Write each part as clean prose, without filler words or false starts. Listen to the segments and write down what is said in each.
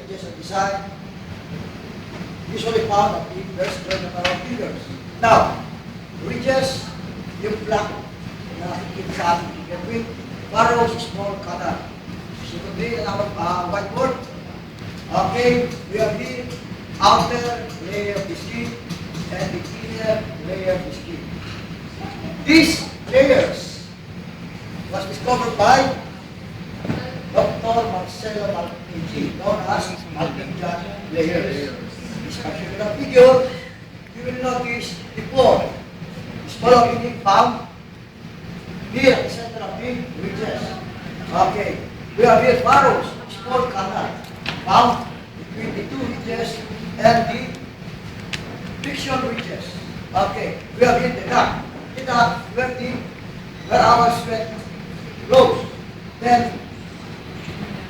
ridges and design usually found at fingers, joint at around fingers. Now, ridges, yung black na nakikita sa ating fingerprint, furrows, small canal. So today, whiteboard. Okay, we have here outer layer of the skin and the inner layer of the skin. These layers was discovered by Dr. Marcelo Malpighi, known as Malpighian layers. This particular figure, you will notice the pore is following found here at the center of the ridges. Okay, we have here furrows, small canal, found between the two ridges and the friction ridges. Okay, we have here the duct. The duct where our sweat flows. Then,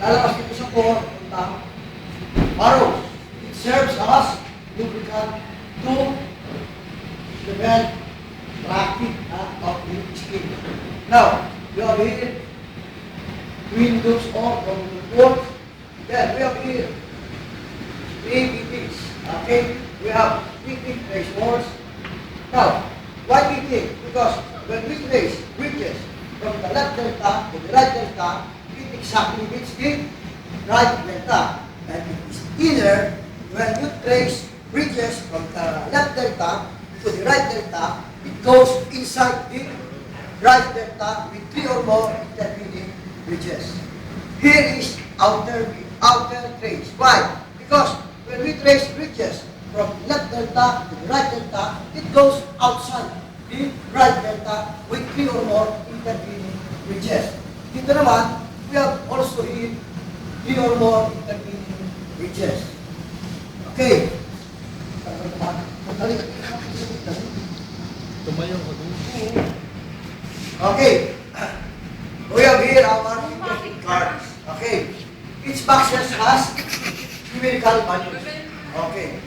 lalabas dito sa core, punta, furrows. It serves as lubricant to prevent cracking of the skin. Now, we have here windows or doors. Then, we have here three BPs. Okay, we have three big trace walls. Now, why BP? Because when we trace bridges from the left delta to the right delta, it exactly meets the right delta. And it is inner when you trace bridges from the left delta to the right delta, it goes inside the right delta with three or more intervening bridges. Here is outer trace. Why? Because when we trace bridges from left delta to the right delta, it goes outside the right delta with three or more intervening bridges. Dito naman, we have also here three or more intervening bridges. Okay. Okay. We have here our fingerprint cards. Okay. Each boxes has numerical values. Okay.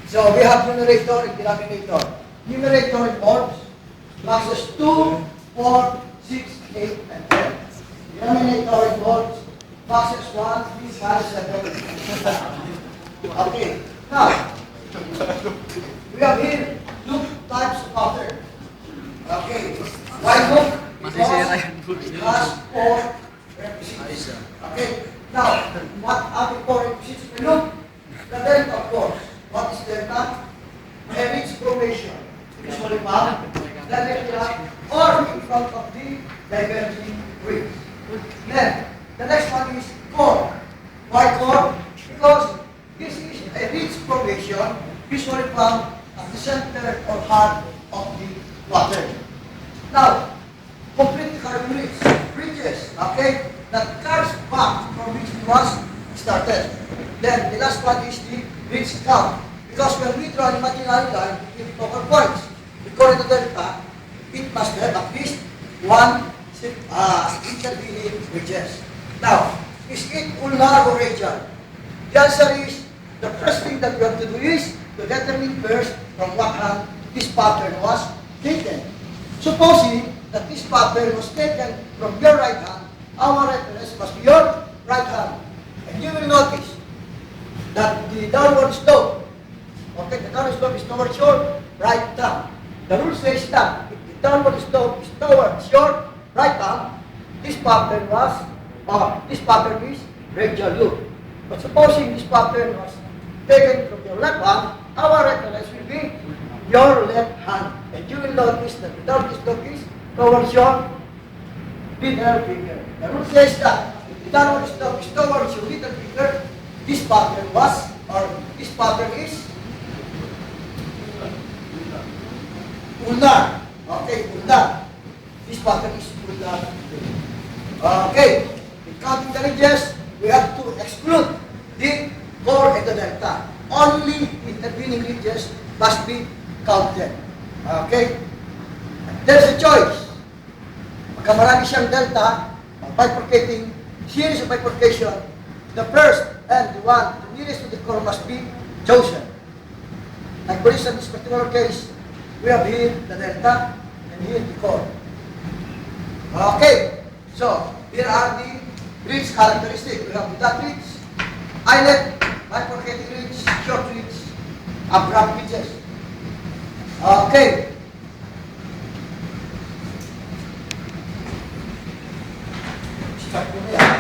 So we have numerator and denominator. Numerator involves boxes 2, 4, 6, 8, and 10. Denominator involves boxes 1, 3, 5, 7. Okay. Now, we have here two types of pattern. Okay. White book because it has 4 requisites. Okay. Now, what are the 4 requisites? Look, the delta, of course. What is delta? A ridge formation, usually found directly or in front of the diverging ridge. Then, the next one is core. Why core? Because this is a ridge formation usually found at the center or heart of the pattern. Now, complete the curving ridges, okay, that curves back from which it was started. Then, the last one is the ridge count. Because when we draw an imaginary line between focal points, according to delta, it must have at least one intervening ridges. Now, is it ulnar or radial? The answer is, the first thing that we have to do is to determine first from what hand this pattern was taken. Supposing that this pattern was taken from your right hand, our reference must be your right hand. And you will notice that the downward slope, okay, the downward slope is towards your right thumb. The rule says that if the downward slope is towards your right thumb, this pattern is radial loop. But supposing this pattern was taken from your left hand, our reference will be your left hand. And you will notice that the downward slope is towards your middle finger. The rule says that if the downward slope is towards your middle finger, this pattern is ulnar. Okay, ulnar. This pattern is ulnar. Okay, in counting the ridges, we have to exclude the core and the delta. Only intervening ridges must be counted. Okay? There's a choice. Pagka marami siyang delta, bifurcating, series of bifurcation, the first and the one nearest to the core must be chosen. Like for instance, in this particular case, we have here the delta and here the core. Okay, so here are the ridge characteristics. We have the dot ridge, eyelet, bifurcating ridge, short ridge, abrupt ridges. Okay. Start ko na yan.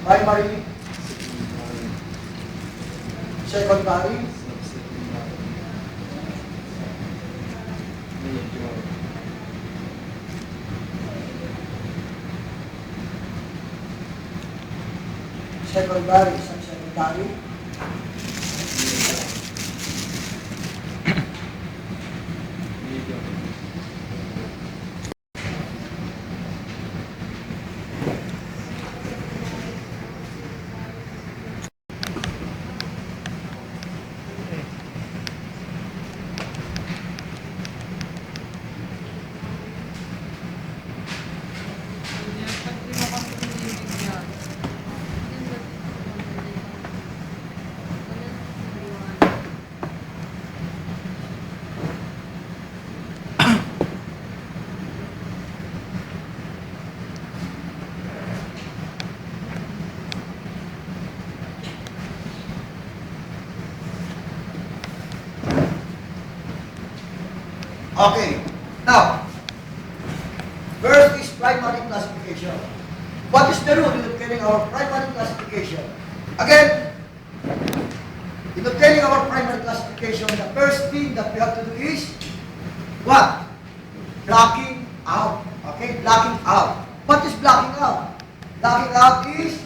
Primary, secondary, secondary, subsecondary, okay. Now, first is primary classification. What is the rule in obtaining our primary classification? Again, in obtaining our primary classification, the first thing that we have to do is what? Blocking out. Okay, blocking out. What is blocking out? Blocking out is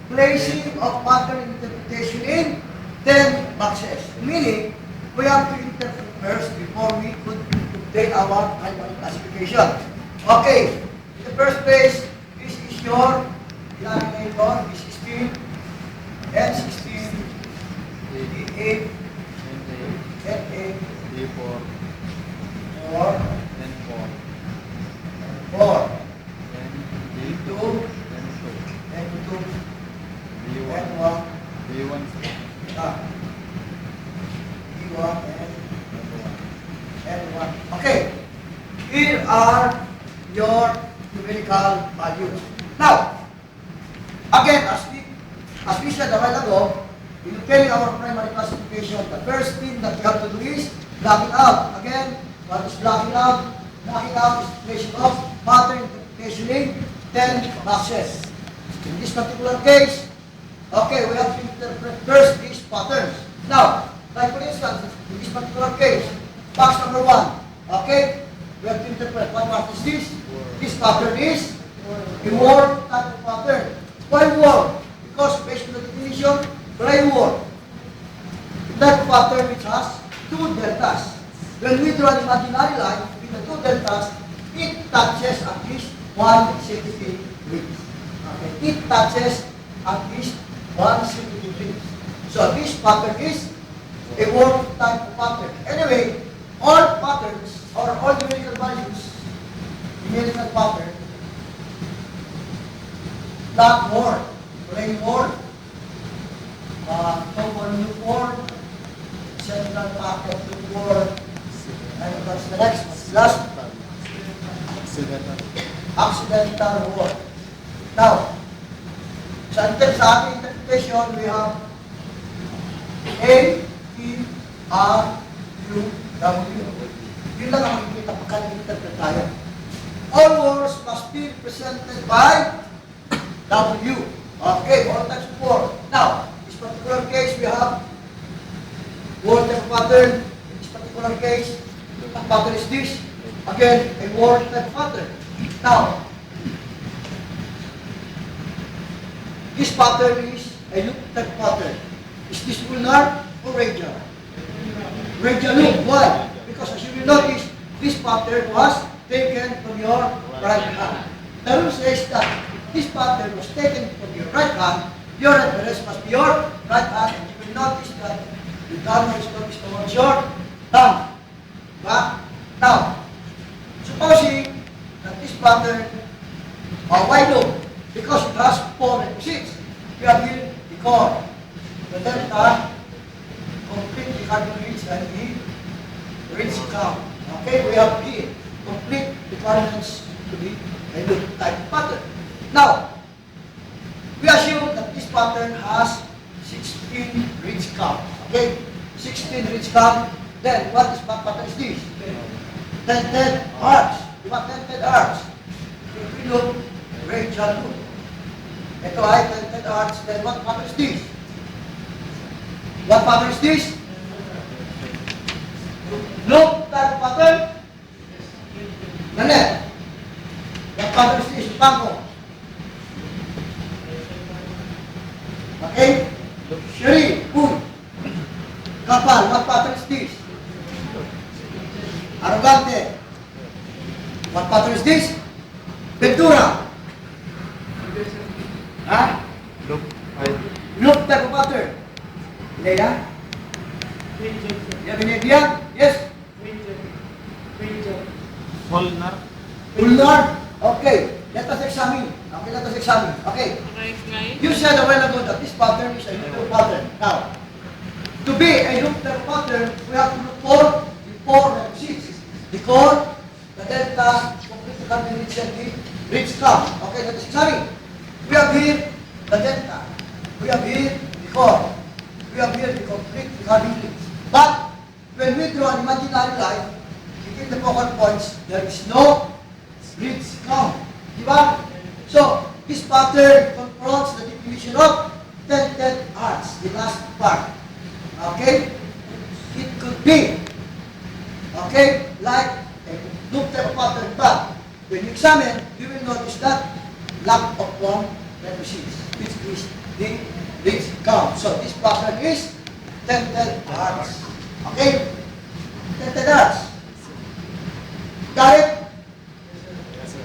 placing of pattern interpretation in 10 boxes. Meaning, we have to interpret first before we could obtain our primary classification. Okay, in the first place, this is your denominator, this is 16, N16, D8, N8, D4, 4, N4, 4, D2, D2, N2, N2, D1, N1, D1, D1, and N1. N1. Okay, here are your numerical values. Now, again, as we said a while ago, in obtaining our primary classification, the first thing that we have to do is blocking out. Again, what is blocking out? Blocking out is placing of pattern interpretation in 10 boxes. In this particular case, okay, we have to interpret first these patterns. Now, like for instance, in this particular case, box number 1, okay, we have to interpret what part is this? This pattern is a word type of pattern. Why word? Because based on the definition, gray word. That pattern which has 2 deltas. When we draw an imaginary line with the 2 deltas, it touches at least 1 centimeter width. Okay, it touches at least 1 centimeter width. So this pattern is a word type of pattern. Anyway, all patterns or all numerical values, numerical pattern, black word, gray word, common loop word, central packet loop word, and what's the next one? Last, accidental word. Now, sa ating interpretation, we have A, P, R, U, W. Yun lang ang makikita pagka nag-interpret tayo. All words must be represented by W. Okay, all types of word. Now, in this particular case, we have word type pattern. In this particular case, ang pattern is this. Again, a word type pattern. Now, this pattern is a loop type pattern. Is this ulnar or radial? Radial loop. Why? Because as you will notice, this pattern was taken from your right hand. The rule says that this pattern was taken from your right hand, your reference must be your right hand, and you will notice that the camera is focused towards your thumb. Diba? Now, supposing that this pattern, why loop? Because it has 4 requisites. We have here the core, the delta, complete the cardinal ridge, and the ridge count. Okay, we have here complete requirements to be a loop type pattern. come. Then, what is what pattern is this? Tented arch. Di ba? Tented arch. If we look, radial loop. Ito ay tented arch. Then, what pattern is this? What pattern is this? Loop type pattern. Nanette. What pattern is this? Bangko. Okay? Sheri, Uy. Kapal, what pattern is this? Arrogante. What pattern is this? Ventura. Ha? Look. Ay. Look type of pattern. Leia? You have any idea? Yes? Holnar. Ulnar? Okay. Let us examine. Okay, let us examine. Okay. You said a while ago that this pattern is a loop pattern. Now, to be a loop type pattern, we have to look for the four requisites. The core, the delta, complete continuity, and the ridge curve. Okay, let us examine. We have here the delta. We have here the core. We have here the complete continuity. But when we draw an imaginary line, between the focal points, there is no ridge curve. Diba? So, this pattern confronts the definition of tented arch, the last part. Okay? It could be, okay, like a loop type of pattern, but when you examine, you will notice that lack of one requisites, which is the ridge curve. So, this pattern is tented arch. Okay? Tented arch. Got it?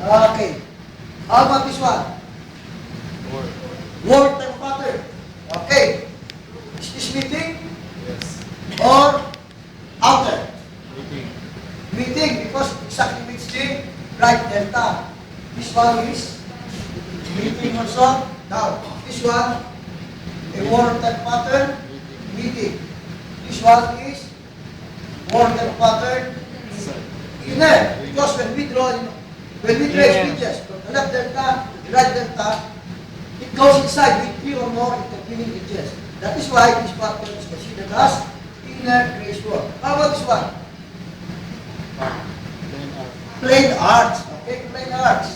Okay. How about this one? Word type of pattern. Okay. Is this meeting Yes. or outer? Meeting. Meeting because it exactly meets the right delta. This one is meeting also. Now, this one, a word type pattern, meeting. This one is word type pattern, inner. Because when we draw speeches from the left delta to the right delta, it goes inside with 3 or more intervening edges. That is why this pattern is considered as inner trace word. How about this one? Then Plain arch. Okay, plain arch.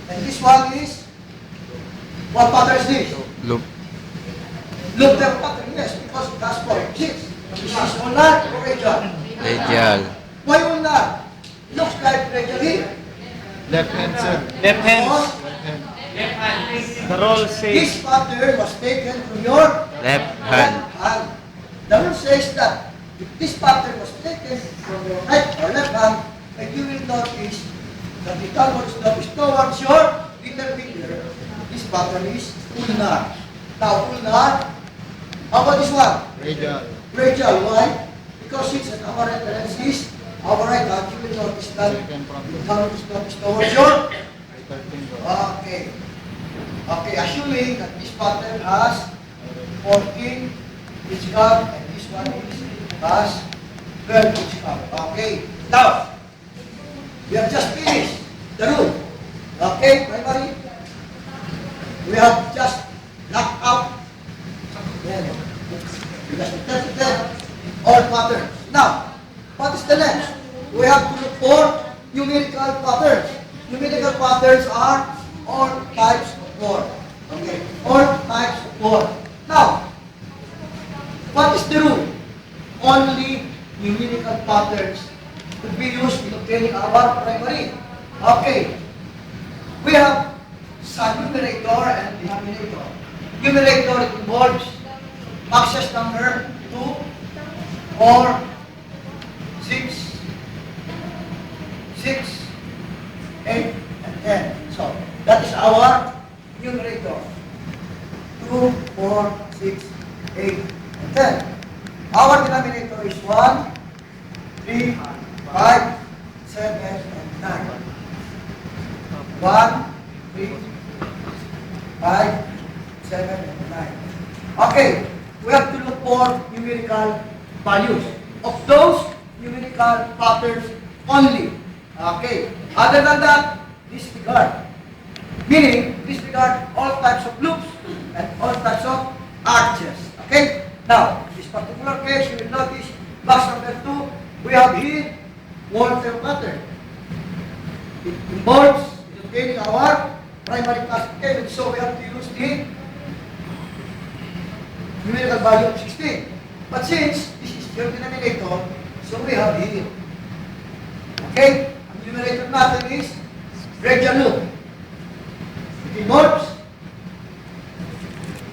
And this one is, what pattern is this? look. Look the pattern, yes, because it has 4 edges. This is ulnar or radial? Radial. Why ulnar? Looks like radially. Left hand, sir. Left hand. Left hand. The roll says This pattern was taken from your Left hand. hand. The rule says that if this pattern was taken from your right or left hand, then you will notice that the downward slope is towards your little finger. This pattern is ulnar. Now, ulnar, how about this one? Radial. Radial. Why? Because since at our reference is our right hand, you will notice that Second from the the downward slope is towards your 13 row. okay. Okay, assuming that this pattern has 14 each curve and this one has 12 each curve. Okay. Now, we have just finished the rule. Okay, primary. We have just knocked out all patterns. Now, what is the next? We have to look for numerical patterns. Numerical patterns are all types of word. Okay, all types of word. Now, what is the rule? Only numerical patterns could be used in obtaining our primary. Okay, we have some numerator and denominator. Numerator involves access number 2, 4, 6, 8, and 10. So, that is our numerator. 2, 4, 6, 8, and 10. Our denominator is 1, 3, 5, 7, and 9. 1, 3, 5, 7, and 9. Okay, we have to look for numerical values of those numerical patterns only. Okay, other than that, disregard. Meaning, disregard all types of loops and all types of arches. Okay, now, in this particular case, you will notice Box number 2, we have here Walter pattern. It involves obtaining our primary classification, so we have to use the numerical value of 16. But since this is your denominator, so we have here. Okay? Ang numerator natin is radial loop. It involves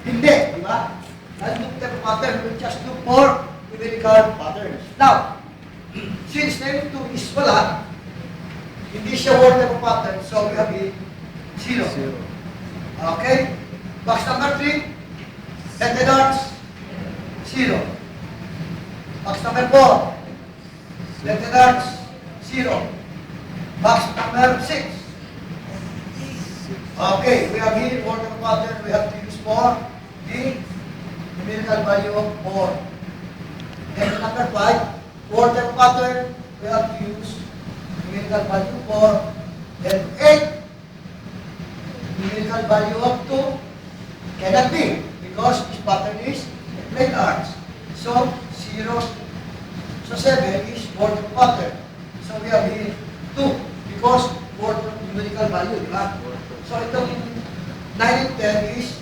hindi, di ba? Non-loop pattern will just look for numerical patterns. Now, since 92 is wala, hindi siya Walter pattern, so we have here 0. Okay? Box number 3, center dots, 0. Box number 4, center dots, 0. Box number 6. Okay, we have here Walter pattern, we have to use for the numerical value of 4. Then number 5, Walter pattern, we have to use numerical value 4. Then 8, numerical value of 2 cannot be because this pattern is a plain arch. So 0. So 7 is Walter pattern. So we have here 2 because Walter numerical value, di ba? So itong 9 and 10 is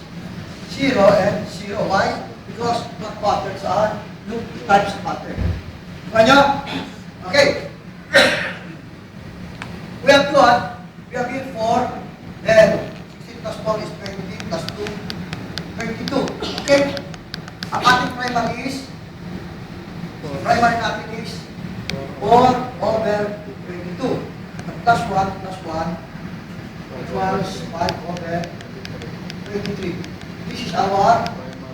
0 and 0. Why? Because what patterns are loop types of pattern. Kanya? Okay. We have 2. We have here 4. Then 16 plus 4 is 20 plus 2, 22. Okay? Ang ating primary is, primary natin is 4 over 22. Plus 1 plus 1 equals 5 over 23. This is our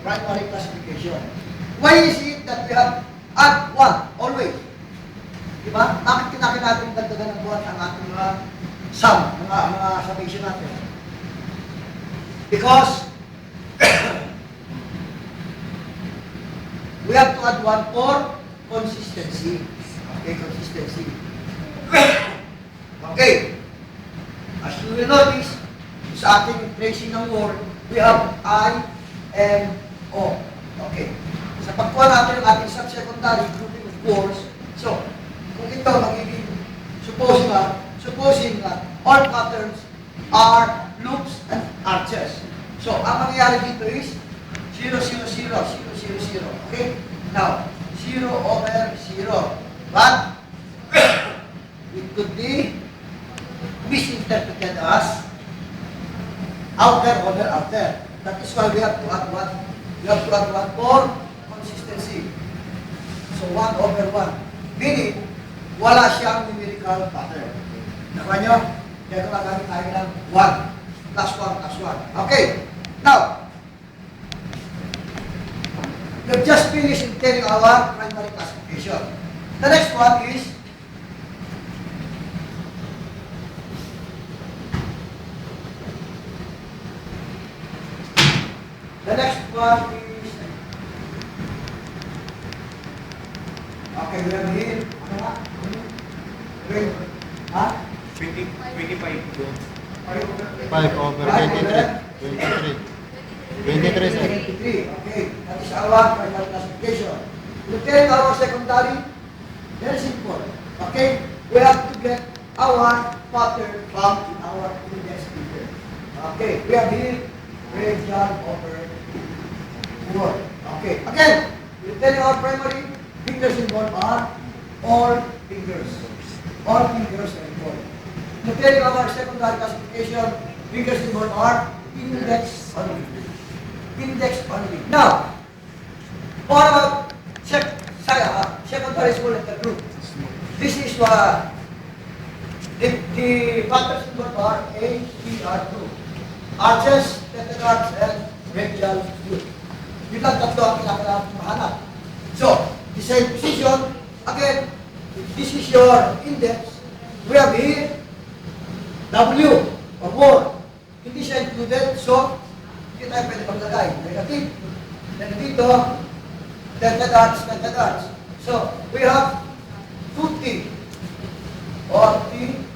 primary classification. Why is it that we have add 1 always? Diba? Bakit kinakailangan natin dagdagan ng 1 ang ating mga sum, mga summation natin? Because we have to add 1 for consistency. Okay, consistency. Okay. As you will notice, sa ating tracing ng word, we have I, M, O. Okay. Sa pagkuha natin ang ating subsecondary grouping of words, so, kung ito magiging supposing na all patterns are loops and arches. So, ang mangyayari dito is 0, 0, 0, 0, 0, 0. Okay? Now, 0 over 0. But, it could be misinterpreted as outer over outer. That is why we have to add 1. We have to add 1 for consistency. So 1 over 1. Meaning, wala siyang numerical pattern. Nakuha nyo? Kaya ito nagamit tayo ng 1 plus 1 plus 1. Okay. Now, we've just finished telling our primary classification. The next one is okay, we have here, ano nga? 5 over 23. 23, sir. 23, okay. That is our primary classification. Look at our secondary, very simple. Okay? We have to get our pattern from our index figure. Okay, we have here radial over 4. Okay, again, we're telling our primary fingers involved are all fingers. All fingers are involved. We're telling our secondary classification, fingers involved are index only. Index only. Now, for about secondary school letter group, this is the patterns involved are A, B, R2. Arches, tetraarch, and radial loop. Yun lang tatlo ang kailangan mahanap. So, the same position, again, this is your index. We have here W or more. Hindi siya included, so hindi tayo pwede paglagay. Negative. Then dito, tetraarch. So, we have 2T or T.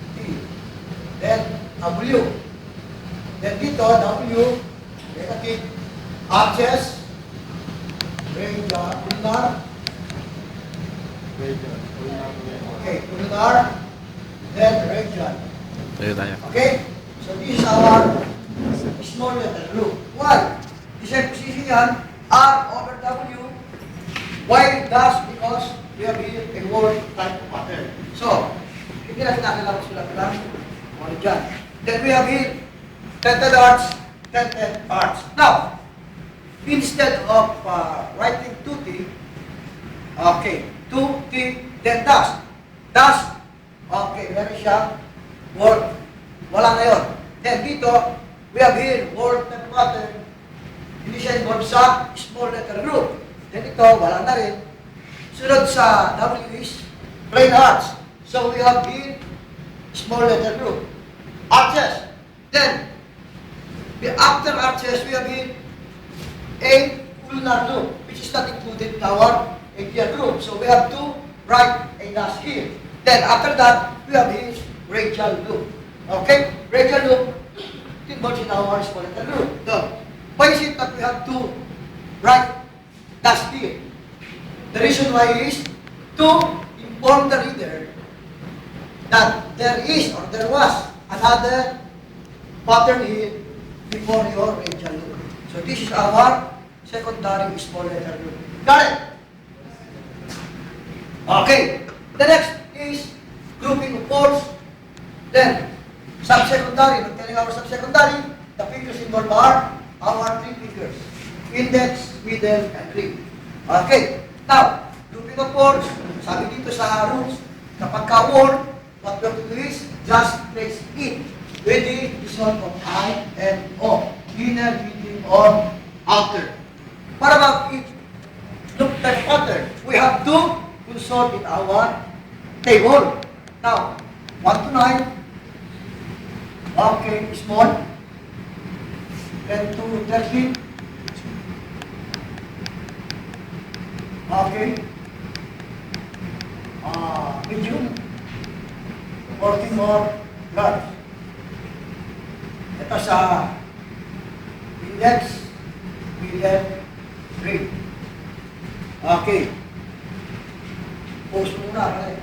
Then W. Then dito, W, negative, arches, radial, Radial. Okay, ulnar, then radial. Tayo tayo. Okay? So this is our small letter group. Why? The same position yan, R over W. Why does? Because we have here a word type pattern. So, hindi natin nakilala sila lang. Ano dyan. Then we have here tented arts, tented arts. Now, instead of writing 2T, okay, 2T, then dash. Dash, okay, meron siya, word, wala na yun. Then dito, we have here word type pattern. Hindi siya involved sa small letter group. Then ito, wala na rin. Sunod sa W is plain arts. So we have here small letter group. Arches. Then, after arches, we have here a ulnar group, which is not included in our APR group. So we have to write a dash here. Then after that, we have here radial loop. Okay? Radial loop involves in our small letter group. So, why is it that we have to write dash here? The reason why is to inform the reader that there is or there was another pattern here before your radial loop. So this is our secondary small letter group. Got it? Okay. The next is grouping of words. Then, subsecondary. When telling our subsecondary, the figures involved are our three figures. Index, middle, and ring. Okay. Now, grouping of words, sabi dito sa rules, kapag ka-word, what we have to do is just place it with the result of I and O. Inner, middle, or outer. What about it? Look at outer. We have to consult in our table. Now, 1 to 9. Okay, small. Then 2 to 13. Okay. Medium. 14 more large. Ito sa index, middle, ring. Okay. Post muna.